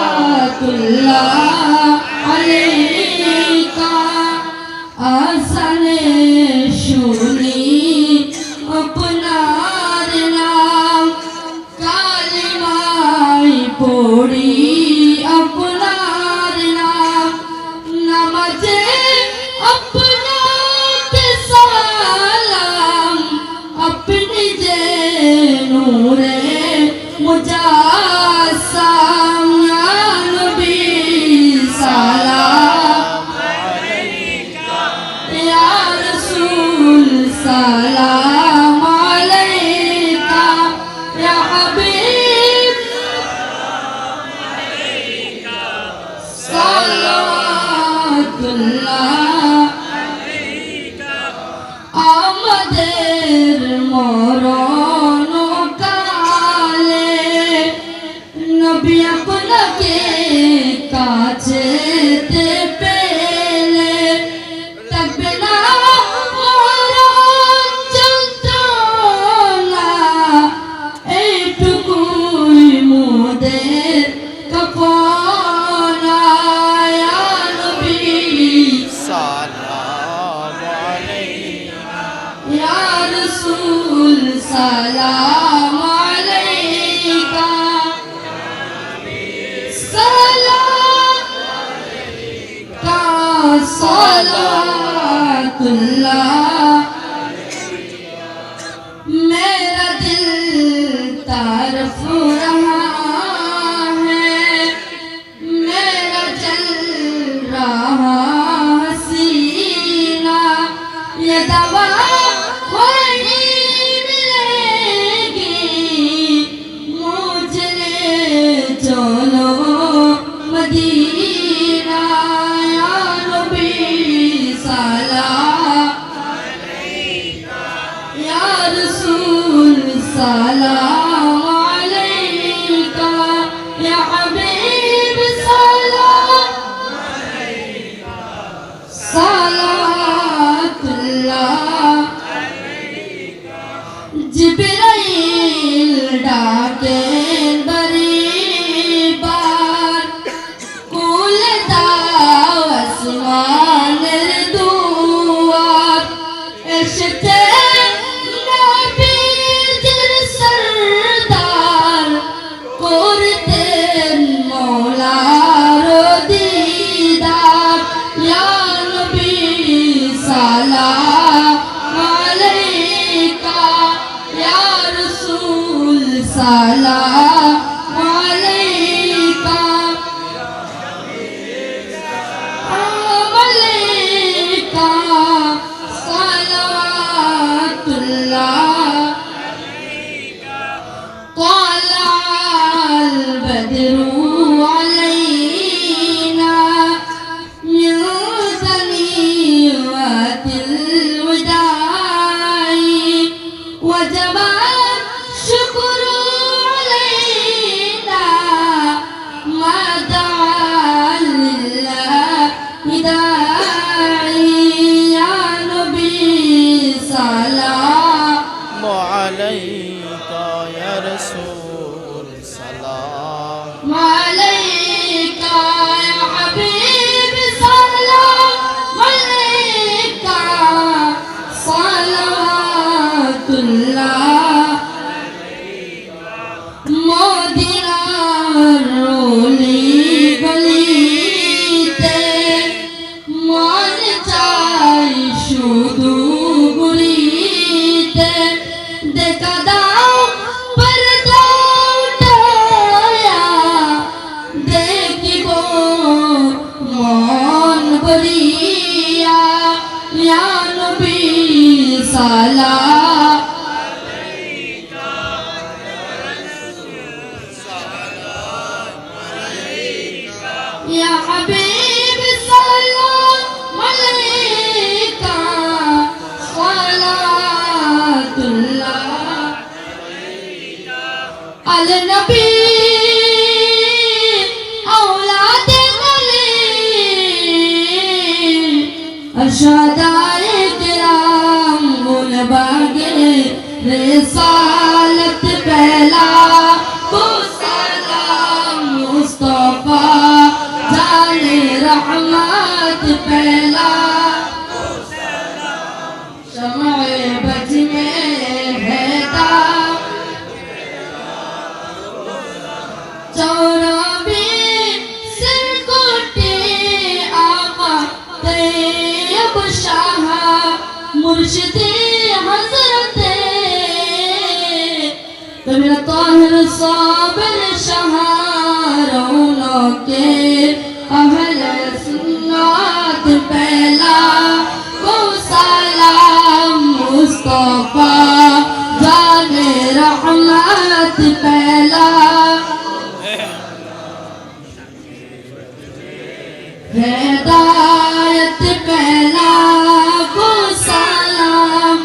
সালাতুল্লাহ আলাইকা আসানে শুনি আপনার নাম কালিমাই পড়ি আপনার নাম নামাজে আপনাকে সালাম আপনি যে নূরে মুজাসসাম ইয়া নবী সালাম আলাইকা ইয়া রাসূল সালাম আলাইকা ইয়া হাবিব সালাম আলাইকা সালাতুল্লাহ আলাইকা আমাদের মরণ কালে নবী আপনাকে কাছেতে পেলে থাকবে না মরণ যন্ত্রণা এইটুকুই মোদের কাফনা ইয়া নবী সালাম আলাইকা ইয়া রাসূল সালাম আলাইকা সালাম আলাইকা সালাতুল্লাহ मेरा दिल तरफ रहा है मेरा जल रहा सीना ये दवा वही मिलेगी मुझे चलो मदीना या नबी सलाम या रसूल सलाम अलैका या हबीब सलाम अलैका सलावतुल्लाह अलैका जिब्राइल डाके बरीबार कुल दाव आसमानेर दुआर एशते করতেন মওলার দিদার ইয়া নবী সালাম আলাইকা ইয়া রাসূল সালাম আলাইকা আলাইকা সালাওয়াতুল্লাহ طلع البدر علينا من ثنيات الوداع وجب الشكر علينا ما دعا لله داعي يا نبي سلام عليك يا رسول سلام عليك يا حبيب سلام عليك صلوات الله মদিনার রলি গলিতে মন চাই শুধু ঘুরিতে দেখা দাও পর্দা উঠায়া দেখিব মন ভরিয়া ইয়া নবী সালাম আলাইকা ইয়া হাবিব সালাম আলাইকা সালাতুল্লাহ আল নবী औलादे वली अशदाए किराम गुलबागे रिसालत पहला को सलाम मुर्शिदे हजरते कबीर ताहिर साबिर शहारों के अहले सुन्नत पहला को सलाम मुस्तफा जाने रहमत पहला हिदायत पहला को सलाम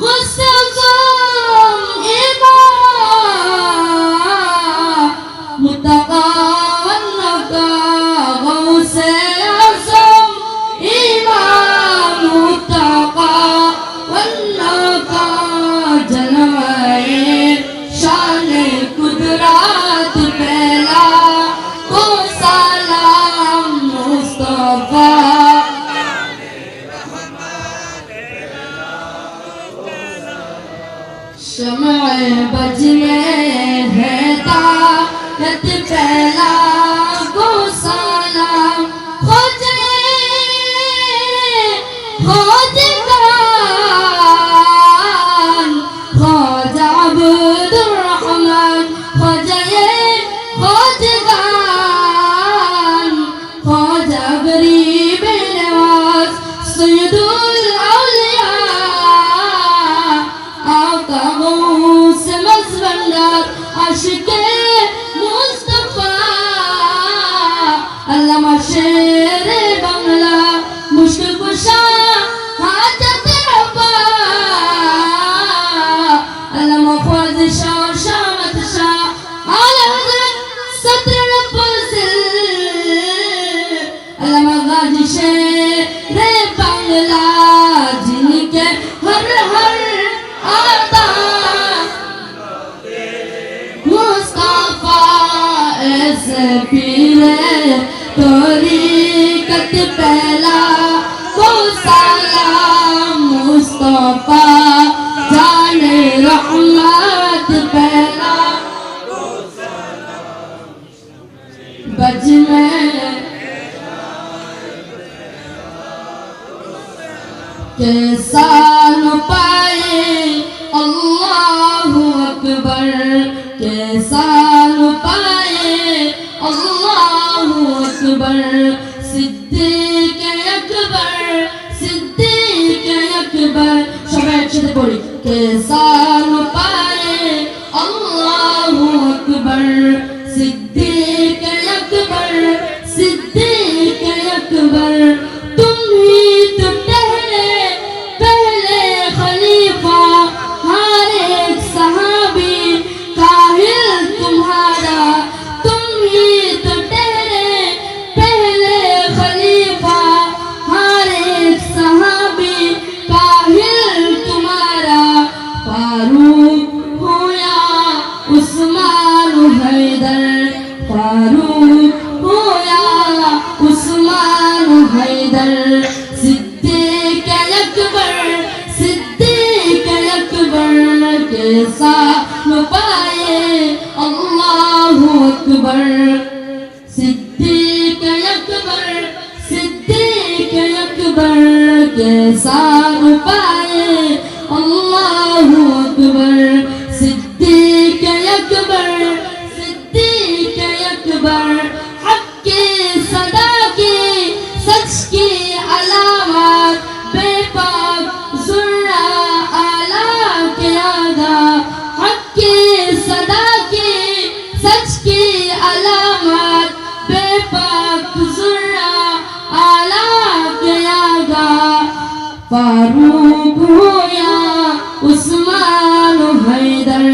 गुस्सा इमाम मुतका वन्नका गौसे आज़म इमाम मुतका वन्नका जलवाए शान कुदरत पहला को सलाम मुस्तफा शम्अ बजने हिदायत पहला को सलाम खोजगान ख्वाजा अब्दुर रहमान खोजगान ख्वाजा गरीब नवाज सैयदुल औलिया आका गौस मज़बंदार आशिक़े मुस्तफा अल्लामा शेरे बांग्ला मुश्किल कुशा हाजत रफ़ा अल्लामा ख्वाजा शाह शामत शाह आला हज़रत सदर फज़ल अल्लामा गाजी शेरे बांग्ला जिनके हर हर आता मुस्तफा ऐसे पीरे तरीक़त पहला को सलाम मुस्तफा जाने रहमत पहला बज में कैसा न पाए अल्लाहु अकबर कैसा न पाए अल्लाहु अकबर सिद्दीक़ अकबर সবাই একসাথে পড়ি कैसा न पाए अल्लाहु अकबर सिद्दीक़ अकबर तुम ही तो पहले खलीफा हर एक सहाबी काहिल तुम्हारा तुम ही तो पहले खलीफा हर एक सहाबी काहिल तुम्हारा फारूक हो या उस्मान हैदर फारूक हो या उस्मान हैदर सिद्दीक़ अकबर कैसा न पाए अल्लाहु अकबर सिद्दीक़ अकबर कैसा न पाए अल्लाहु अकबर सिद्दीक़ अकबर हक़ की सदा की सच की अलामत बेपाक ज़ुर्रा आला के आगा हक़ की सदा की सच की अलामत बेपाक ज़ुर्रा आला के आगा फारूक हो या उस्मान हैदर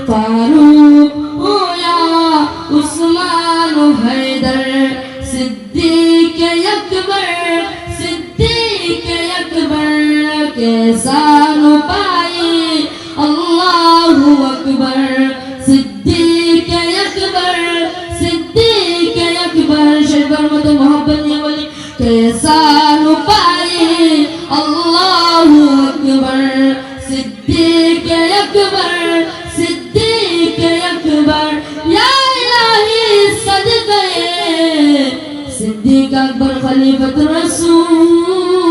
फारूक हो या उस्मान हैदर सिद्दीक़ अकबर कैसा न पाए अल्लाहु अकबर सिद्दीक़ अकबर शेखर मत मोहब्बत ने बोली कैसा न पाए अल्लाहु अकबर सिद्दीक़ अकबर या इलाही सदक़े सिद्दीक़ अकबर खलीफतुर रसूल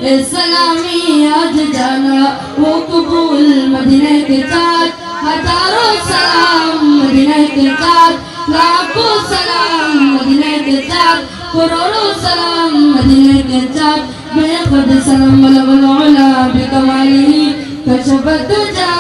सलामी आज जाना वो कबूल मदीने के साथ हजारों सलाम मदीने के साथ लाखों सलाम मदीने के साथ करोड़ों सलाम मदीने के साथ बेखुद सलाम वला बिकमाली कशफत जा